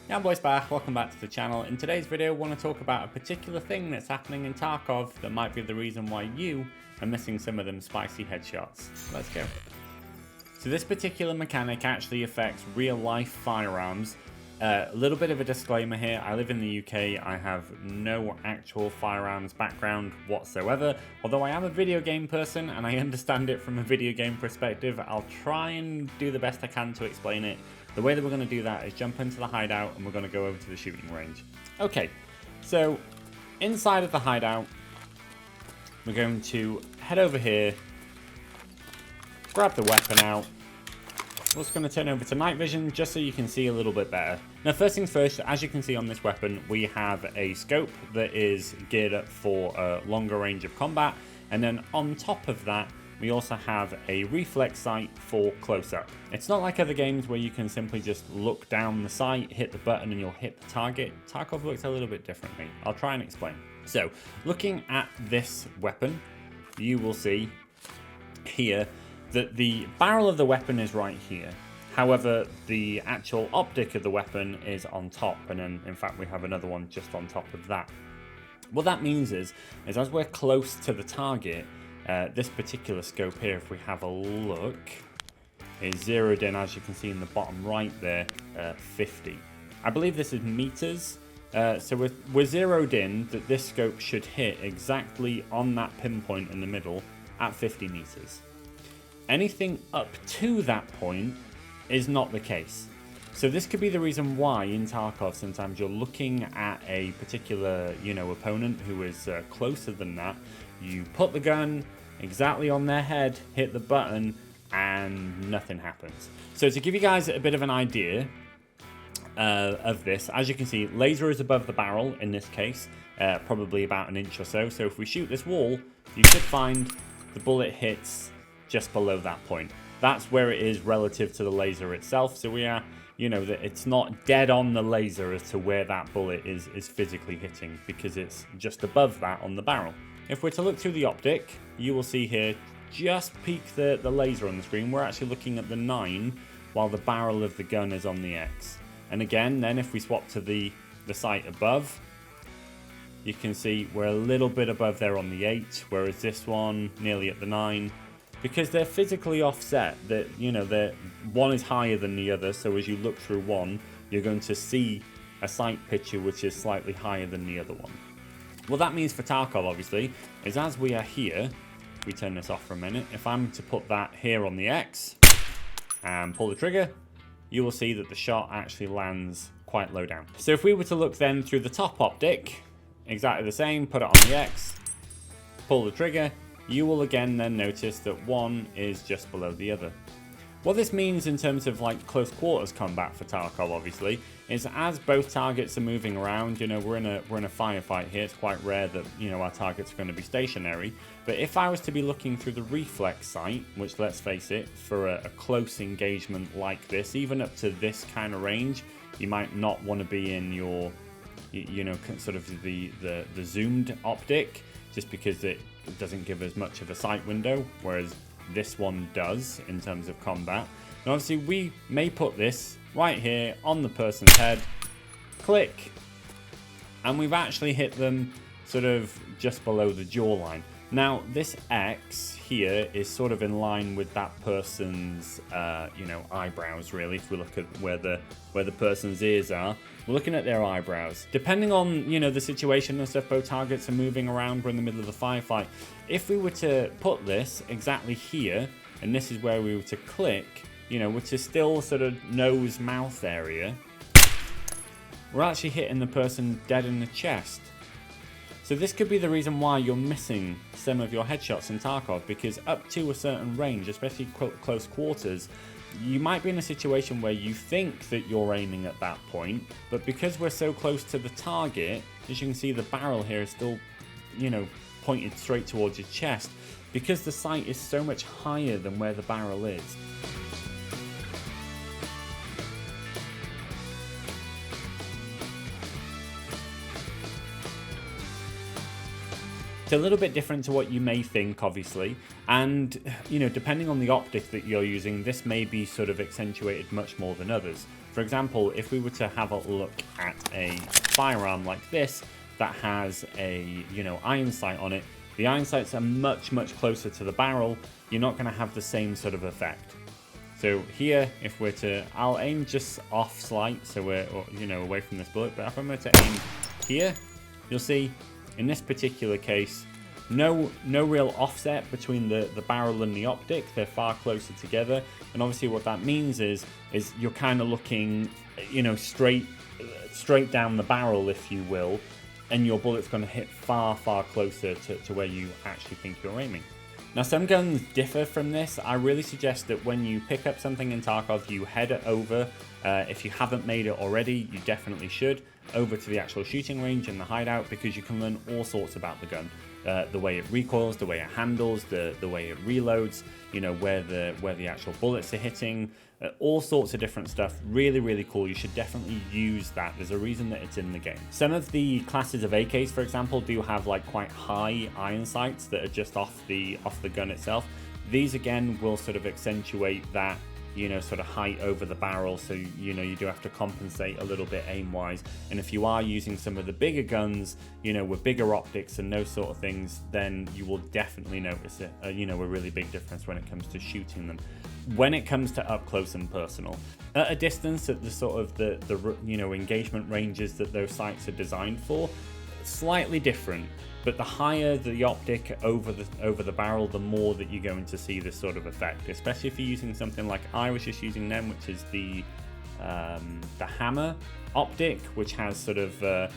Yeah, boys back, welcome back to the channel. In today's video, I want to talk about a particular thing that's happening in Tarkov that might be the reason why you are missing some of them spicy headshots. Let's go. So this particular mechanic actually affects real life firearms. A little bit of a disclaimer here, I live in the UK, I have no actual firearms background whatsoever. Although I am a video game person and I understand it from a video game perspective, I'll try and do the best I can to explain it. The way that we're going to do that is jump into the hideout and we're going to go over to the shooting range. Okay, so inside of the hideout, we're going to head over here, grab the weapon out. We're just going to turn over to night vision just so you can see a little bit better. Now first things first, as you can see on this weapon, we have a scope that is geared up for a longer range of combat. And then on top of that, we also have a reflex sight for close-up. It's not like other games where you can simply just look down the sight, hit the button and you'll hit the target. Tarkov works a little bit differently. I'll try and explain. So looking at this weapon, you will see here that the barrel of the weapon is right here. However, the actual optic of the weapon is on top, and then in fact we have another one just on top of that. What that means is as we're close to the target, this particular scope here, if we have a look, is zeroed in, as you can see in the bottom right there, 50. I believe this is meters. So we're zeroed in that this scope should hit exactly on that pinpoint in the middle at 50 meters. Anything up to that point is not the case. So this could be the reason why in Tarkov sometimes you're looking at a particular, opponent who is closer than that. You put the gun exactly on their head, hit the button, and nothing happens. So to give you guys a bit of an idea of this, as you can see, laser is above the barrel in this case, probably about an inch or so. So if we shoot this wall, you should find the bullet hits just below that point. That's where it is relative to the laser itself. So we are, that it's not dead on the laser as to where that bullet is physically hitting, because it's just above that on the barrel. If we're to look through the optic, you will see here, just peek the laser on the screen, we're actually looking at the 9 while the barrel of the gun is on the X. And again, then if we swap to the sight above, you can see we're a little bit above there on the 8, whereas this one nearly at the 9. Because they're physically offset, that one is higher than the other, so as you look through one, you're going to see a sight picture which is slightly higher than the other one. What that means for Tarkov, obviously, is as we are here, we turn this off for a minute, if I'm to put that here on the X and pull the trigger, you will see that the shot actually lands quite low down. So if we were to look then through the top optic, exactly the same, put it on the X, pull the trigger, you will again then notice that one is just below the other. What this means in terms of like close quarters combat for Tarkov, obviously, is as both targets are moving around, we're in a firefight here. It's quite rare that our targets are going to be stationary. But if I was to be looking through the reflex sight, which let's face it, for a close engagement like this, even up to this kind of range, you might not want to be in your, sort of the zoomed optic, just because it doesn't give as much of a sight window, whereas this one does in terms of combat. And obviously we may put this right here on the person's head, click, and we've actually hit them sort of just below the jawline. Now this X here is sort of in line with that person's eyebrows, really. If we look at where the person's ears are, we're looking at their eyebrows. Depending on the situation and stuff, both targets are moving around, we're in the middle of the firefight. If we were to put this exactly here, and this is where we were to click, which is still sort of nose mouth area, we're actually hitting the person dead in the chest. So this could be the reason why you're missing some of your headshots in Tarkov, because up to a certain range, especially close quarters, you might be in a situation where you think that you're aiming at that point, but because we're so close to the target, as you can see, the barrel here is still, pointed straight towards your chest, because the sight is so much higher than where the barrel is. It's a little bit different to what you may think, obviously, and depending on the optic that you're using, this may be sort of accentuated much more than others. For example, if we were to have a look at a firearm like this that has a, iron sight on it, the iron sights are much closer to the barrel. You're not going to have the same sort of effect. So here, if we're to, I'll aim just off slight, so we're, away from this bullet, but if I'm going to aim here, you'll see in this particular case, no real offset between the barrel and the optic. They're far closer together, and obviously what that means is you're kind of looking, straight down the barrel, if you will, and your bullet's going to hit far closer to where you actually think you're aiming. Now, some guns differ from this. I really suggest that when you pick up something in Tarkov, you head it over. If you haven't made it already, you definitely should, over to the actual shooting range and the hideout, because you can learn all sorts about the gun. The way it recoils, the way it handles, the way it reloads, where the actual bullets are hitting, all sorts of different stuff. Really cool. You should definitely use that. There's a reason that it's in the game. Some of the classes of AKs, for example, do have like quite high iron sights that are just off the gun itself. These again will sort of accentuate that sort of height over the barrel, so you do have to compensate a little bit aim wise. And if you are using some of the bigger guns, with bigger optics and those sort of things, then you will definitely notice a really big difference when it comes to shooting them. When it comes to up close and personal, at a distance, at the sort of the engagement ranges that those sights are designed for, slightly different. But the higher the optic over the barrel, the more that you're going to see this sort of effect, especially if you're using something like I was just using then, which is the hammer optic, which has sort of a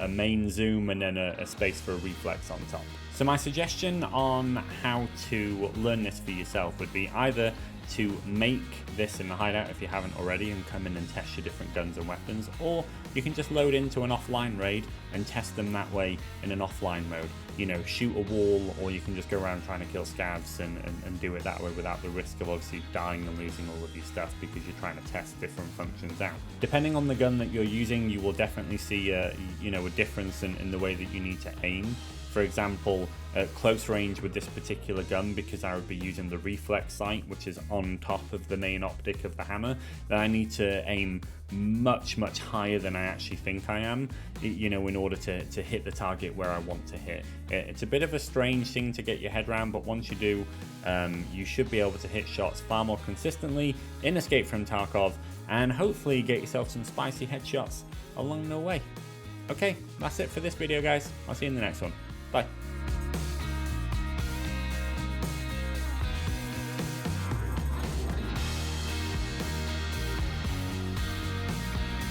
main zoom and then a space for a reflex on top. So my suggestion on how to learn this for yourself would be either to make this in the hideout if you haven't already and come in and test your different guns and weapons, or you can just load into an offline raid and test them that way in an offline mode. Shoot a wall, or you can just go around trying to kill scavs and do it that way without the risk of obviously dying and losing all of your stuff because you're trying to test different functions out. Depending on the gun that you're using, you will definitely see a difference in the way that you need to aim. For example, at close range with this particular gun, because I would be using the reflex sight, which is on top of the main optic of the hammer, then I need to aim much higher than I actually think I am, in order to hit the target where I want to hit. It's a bit of a strange thing to get your head around, but once you do, you should be able to hit shots far more consistently in Escape from Tarkov, and hopefully get yourself some spicy headshots along the way. Okay, that's it for this video, guys. I'll see you in the next one. Bye.